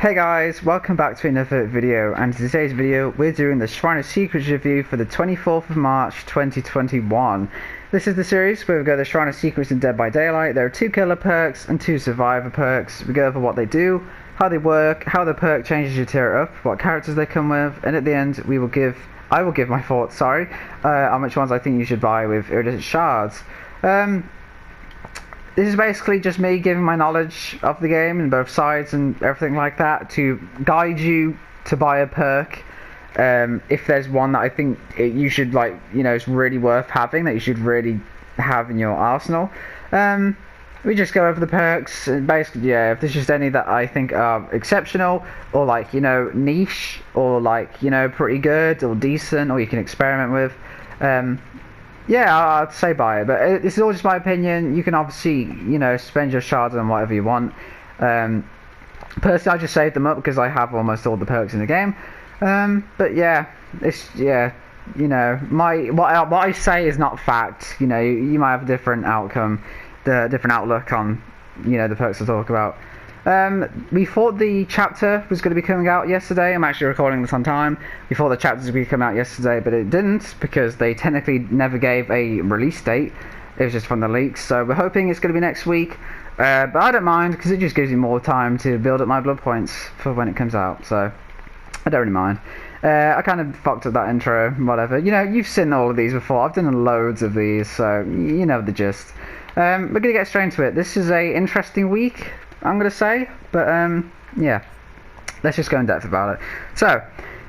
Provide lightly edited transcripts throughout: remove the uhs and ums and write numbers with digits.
Hey guys, welcome back to another video, and in today's video we're doing the Shrine of Secrets review for the 24th of March 2021. This is the series where we go the Shrine of Secrets in Dead by Daylight. There are 2 killer perks and 2 survivor perks. We go over what they do, how they work, how the perk changes your tier up, what characters they come with, and at the end I will give my thoughts, on which ones I think you should buy with iridescent shards. This is basically just me giving my knowledge of the game and both sides and everything like that to guide you to buy a perk. If there's one that I think you should it's really worth having, that you should really have in your arsenal. We just go over the perks and basically, if there's just any that I think are exceptional or niche or pretty good or decent or you can experiment with. I'd say buy it, but this is all just my opinion. You can obviously, spend your shards on whatever you want. Personally, I just saved them up because I have almost all the perks in the game. But what I say is not fact. You might have a different outcome, the different outlook on, the perks I talk about. We thought the chapter was going to be coming out yesterday. I'm actually recording this on time. We thought the chapters would be coming out yesterday, but it didn't because they technically never gave a release date. It was just from the leaks, so we're hoping it's going to be next week. But I don't mind because it just gives me more time to build up my blood points for when it comes out, so I don't really mind. I kind of fucked up that intro, whatever. You've seen all of these before. I've done loads of these, so you know the gist. We're going to get straight into it. This is a interesting week, I'm going to say, but let's just go in depth about it. So,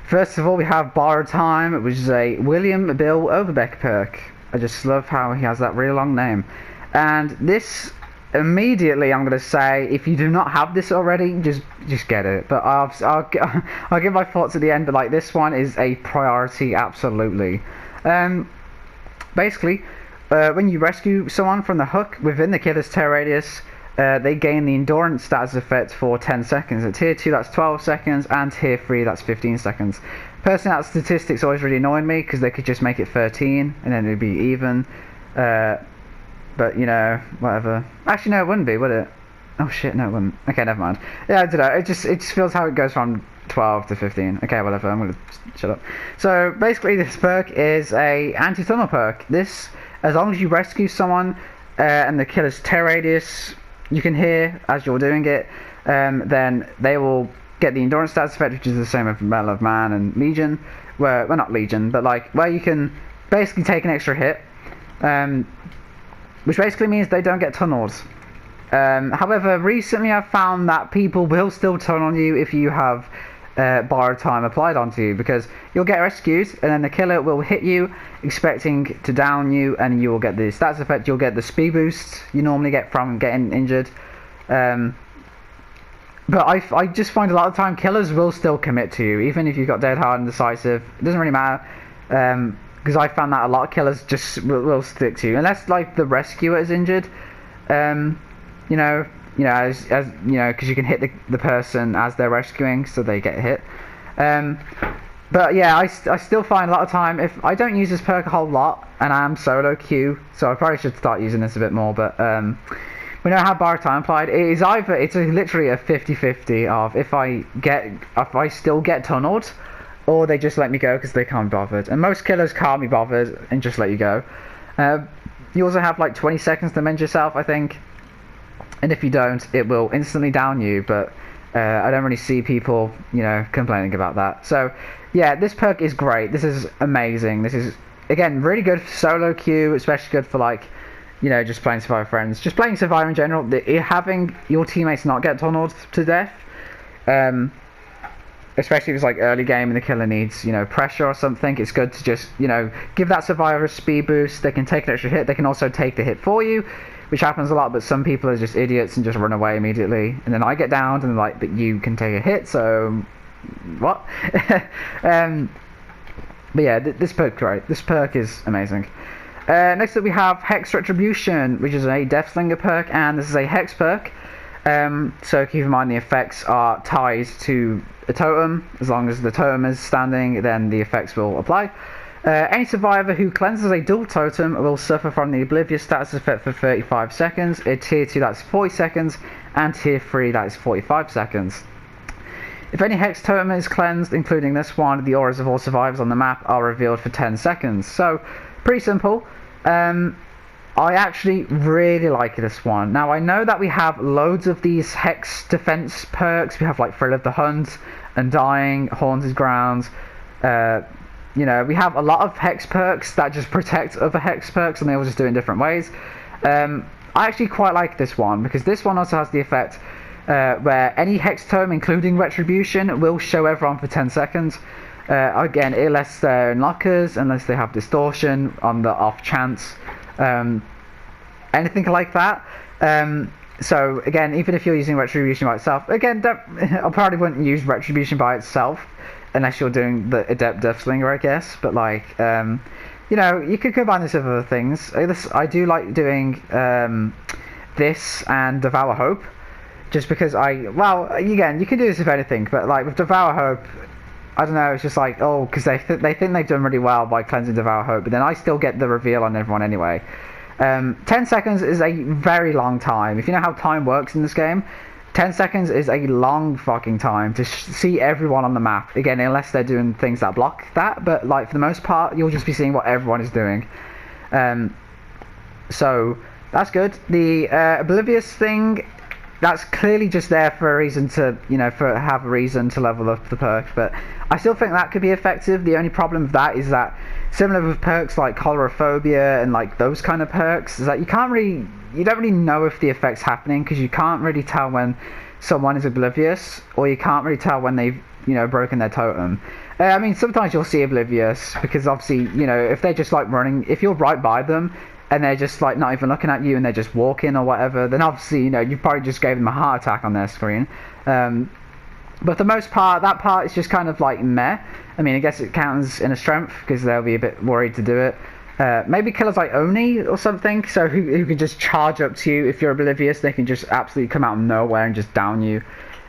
first of all, we have Borrowed Time, which is a William Bill Overbeck perk. I just love how he has that really long name. And this, immediately, I'm going to say, if you do not have this already, just get it. But I'll give my thoughts at the end, but this one is a priority, absolutely. Basically, when you rescue someone from the hook within the killer's tier radius, they gain the endurance status effect for 10 seconds. At tier 2 that's 12 seconds and tier 3 that's 15 seconds. Personally, that statistic's always really annoying me because they could just make it 13 and then it'd be even. But whatever. Actually no, it wouldn't be, would it? Oh shit, no it wouldn't. Okay, never mind. Yeah, I don't know. It just feels how it goes from 12 to 15. Okay, whatever, I'm gonna shut up. So basically this perk is a anti-tunnel perk. This, as long as you rescue someone and the killer's tier radius you can hear as you're doing it, then they will get the endurance stats effect, which is the same with Medal of Man and Legion, well not Legion, but where you can basically take an extra hit, which basically means they don't get tunneled. However, recently I've found that people will still tunnel you if you have Borrowed Time applied onto you, because you'll get rescued and then the killer will hit you expecting to down you, and you will get the stats effect. You'll get the speed boost you normally get from getting injured, but I just find a lot of time killers will still commit to you even if you've got dead hard and decisive. It doesn't really matter, because I found that a lot of killers just will stick to you unless the rescuer is injured, because you can hit the person as they're rescuing, so they get hit. But yeah, I still find a lot of time, if I don't use this perk a whole lot, and I am solo queue, so I probably should start using this a bit more, but we know how Borrowed Time applied. It's literally a 50-50 of if I still get tunneled, or they just let me go because they can't be bothered. And most killers can't be bothered and just let you go. You also have 20 seconds to mend yourself, I think. And if you don't, it will instantly down you, but I don't really see people, complaining about that. So, yeah, this perk is great. This is amazing. This is, again, really good for solo queue, especially good for, just playing Survivor friends. Just playing Survivor in general, having your teammates not get tunneled to death, especially if it's early game and the killer needs, pressure or something, it's good to just, give that survivor a speed boost. They can take an extra hit. They can also take the hit for you, which happens a lot, but some people are just idiots and just run away immediately. And then I get downed and but you can take a hit, so what? But yeah, this perk's great. This perk is amazing. Next up we have Hex Retribution, which is a Deathslinger perk, and this is a Hex perk. So keep in mind the effects are tied to a totem. As long as the totem is standing, then the effects will apply. Any survivor who cleanses a dual totem will suffer from the Oblivious status effect for 35 seconds. At tier 2 that's 40 seconds, and tier 3 that is 45 seconds. If any hex totem is cleansed, including this one, the auras of all survivors on the map are revealed for 10 seconds. So, pretty simple. I actually really like this one. Now, I know that we have loads of these hex defense perks. We have like Thrill of the Hunt, Undying, Haunted Grounds. You know, we have a lot of hex perks that just protect other hex perks, and they all just do it in different ways. I actually quite like this one, because this one also has the effect where any hex totem, including Retribution, will show everyone for 10 seconds. Again, unless they're in lockers, unless they have Distortion on the off chance. Anything like that. So again, even if you're using Retribution by itself, again, I probably wouldn't use Retribution by itself unless you're doing the Adept Deathslinger, I guess. But like, you know, you could combine this with other things. I do like doing this and Devour Hope, just because well, again, you can do this with anything, but like with Devour Hope, I don't know, it's just like, oh, because they think they've done really well by cleansing Devour Hope, but then I still get the reveal on everyone anyway. 10 seconds is a very long time. If you know how time works in this game, 10 seconds is a long fucking time to see everyone on the map. Again, unless they're doing things that block that, but like for the most part, you'll just be seeing what everyone is doing. So that's good. The Oblivious thing, that's clearly just there for a reason to, you know, have a reason to level up the perk, but I still think that could be effective. The only problem with that is that, similar with perks like Choleraphobia and like those kind of perks, is that you don't really know if the effect's happening, because you can't really tell when someone is oblivious, or you can't really tell when they've, you know, broken their totem. I mean, sometimes you'll see oblivious, because obviously, you know, if they're just like running, if you're right by them, and they're just like not even looking at you and they're just walking or whatever, then obviously, you know, you probably just gave them a heart attack on their screen. But for the most part, that part is just kind of like meh. I mean, I guess it counts in a strength, because they'll be a bit worried to do it. Maybe killers like Oni or something, so who can just charge up to you if you're oblivious. They can just absolutely come out of nowhere and just down you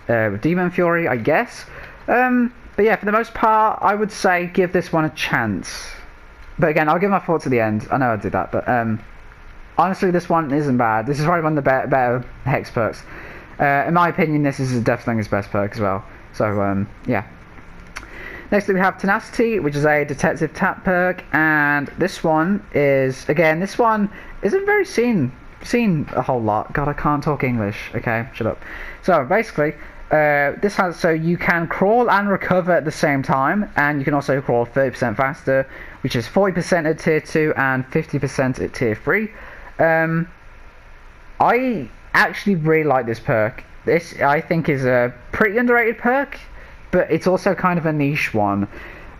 with Demon Fury, I guess. But yeah, for the most part, I would say give this one a chance. But again, I'll give my thoughts at the end. I know I did that, but honestly, this one isn't bad. This is probably one of the better hex perks. In my opinion, this is Deathslinger's best perk as well. So yeah. Next we have Tenacity, which is a detective tap perk, and this one is, again, this one isn't very seen a whole lot. God, I can't talk English. Okay, shut up. So basically, this has, so you can crawl and recover at the same time, and you can also crawl 30% faster, which is 40% at tier 2 and 50% at tier 3. I actually really like this perk. This, I think, is a pretty underrated perk, but it's also kind of a niche one.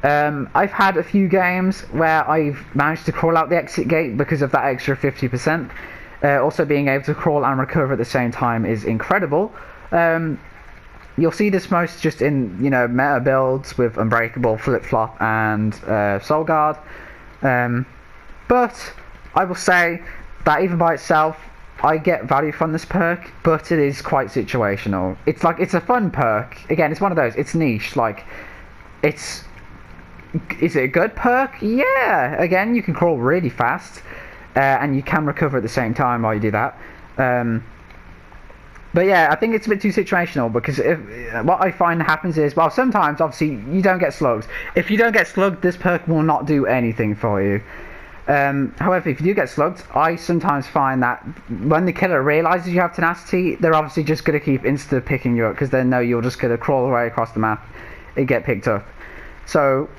I've had a few games where I've managed to crawl out the exit gate because of that extra 50%. Also being able to crawl and recover at the same time is incredible. You'll see this most just in, you know, meta builds with Unbreakable, Flip-Flop, and Soul Guard. But I will say that even by itself, I get value from this perk, but it is quite situational. It's like, it's a fun perk. Again, it's one of those, it's niche. Like, is it a good perk? Yeah. Again, you can crawl really fast, and you can recover at the same time while you do that. But yeah, I think it's a bit too situational, because what I find happens is, well, sometimes, obviously, you don't get slugged. If you don't get slugged, this perk will not do anything for you. However, if you do get slugged, I sometimes find that when the killer realizes you have Tenacity, they're obviously just going to keep insta-picking you up, because they know you're just going to crawl right across the map and get picked up. So,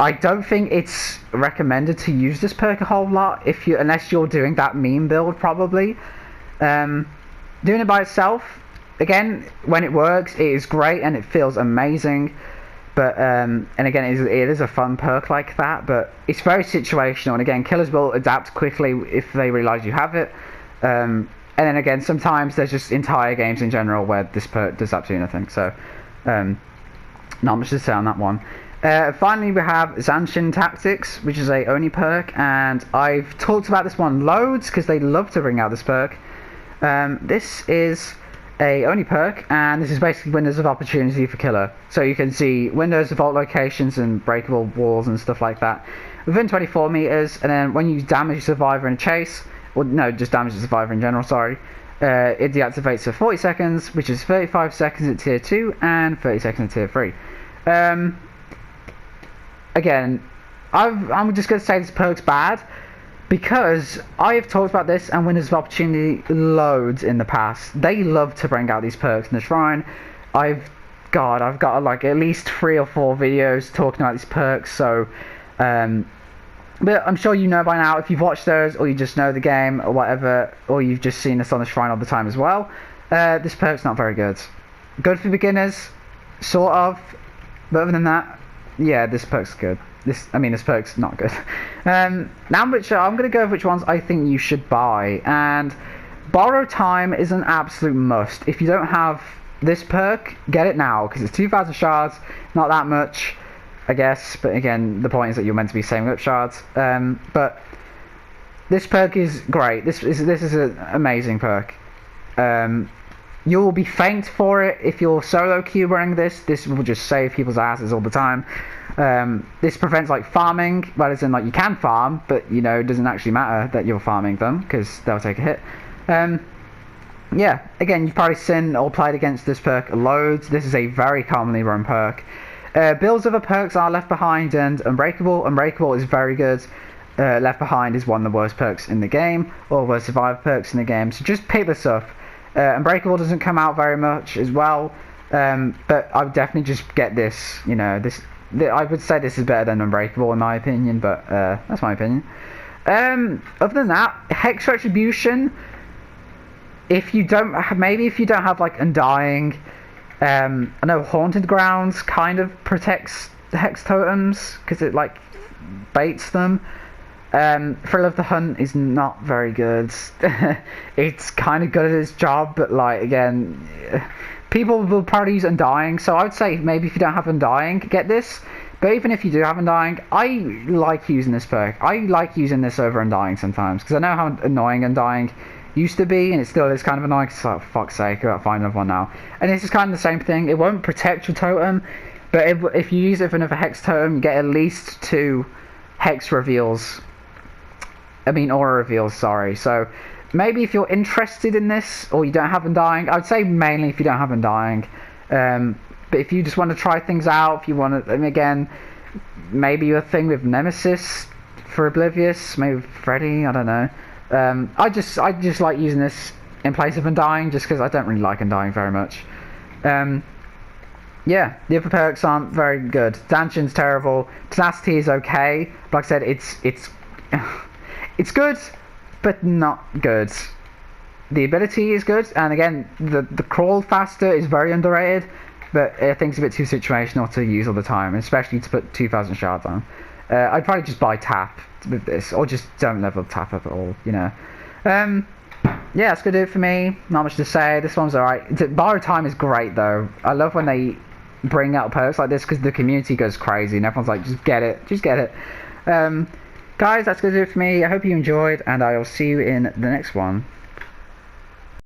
I don't think it's recommended to use this perk a whole lot, unless you're doing that meme build, probably. Doing it by itself, again, when it works, it is great and it feels amazing. But and again, it is a fun perk like that, but it's very situational. And again, killers will adapt quickly if they realize you have it. And then again, sometimes there's just entire games in general where this perk does absolutely nothing. So not much to say on that one. Finally, we have Zanshin Tactics, which is a Oni perk, and I've talked about this one loads because they love to bring out this perk. This is a Oni perk, and this is basically windows of opportunity for killer. So you can see windows of vault locations and breakable walls and stuff like that within 24 meters, and then when you damage a survivor in a chase, or no, just damage the survivor in general, sorry, It deactivates for 40 seconds, which is 35 seconds at tier 2 and 30 seconds at tier 3. Again, I'm just going to say this perk's bad because I have talked about this and Winners of Opportunity loads in the past. They love to bring out these perks in the shrine. I've got like at least 3 or 4 videos talking about these perks, so but I'm sure you know by now if you've watched those, or you just know the game or whatever, or you've just seen this on the shrine all the time as well. This perk's not very good. Good for beginners, sort of, but other than that, yeah, this perk's good. This perk's not good. Now I'm going to go over which ones I think you should buy, and Borrow Time is an absolute must. If you don't have this perk, get it now, because it's 2,000 shards, not that much, I guess, but again, the point is that you're meant to be saving up shards. But this perk is great. This is an amazing perk. You will be thanked for it if you're solo queue running this. This will just save people's asses all the time. This prevents like farming, well, as in like you can farm, but you know it doesn't actually matter that you're farming them because they'll take a hit. Yeah, again, you've probably seen or played against this perk loads. This is a very commonly run perk. Bill's other perks are Left Behind and Unbreakable. Unbreakable is very good. Left Behind is one of the worst perks in the game, or worst survivor perks in the game, so just pick this up. Unbreakable doesn't come out very much as well, but I would definitely just get this. You know, I would say this is better than Unbreakable in my opinion, but that's my opinion. Other than that, Hex Retribution, if you don't have like Undying, I know Haunted Grounds kind of protects the Hex Totems because it like baits them. Thrill of the Hunt is not very good. It's kind of good at its job, but like again, people will probably use Undying, so I would say maybe if you don't have Undying, get this. But even if you do have Undying, I like using this perk. I like using this over Undying sometimes, because I know how annoying Undying used to be, and it still is kind of annoying, because like, for fuck's sake, I gotta find another one now. And this is kind of the same thing. It won't protect your totem, but if you use it for another Hex totem, you get at least 2 Hex reveals. Aura reveals, sorry. So maybe if you're interested in this, or you don't have Undying, I would say mainly if you don't have Undying. But if you just want to try things out, if you want to, again, maybe a thing with Nemesis for Oblivious, maybe with Freddy, I don't know. I just like using this in place of Undying, just because I don't really like Undying very much. Yeah, the other perks aren't very good. Zanshin's terrible. Tenacity is okay. Like I said, it's good, but not good. The ability is good, and again, the crawl faster is very underrated, but I think it's a bit too situational to use all the time, especially to put 2,000 shards on. I'd probably just buy Tap with this, or just don't level Tap up at all, you know. Yeah, that's gonna do it for me. Not much to say. This one's alright. Borrow Time is great though. I love when they bring out perks like this, because the community goes crazy and everyone's like, just get it, just get it. Guys, that's gonna do it for me. I hope you enjoyed, and I will see you in the next one.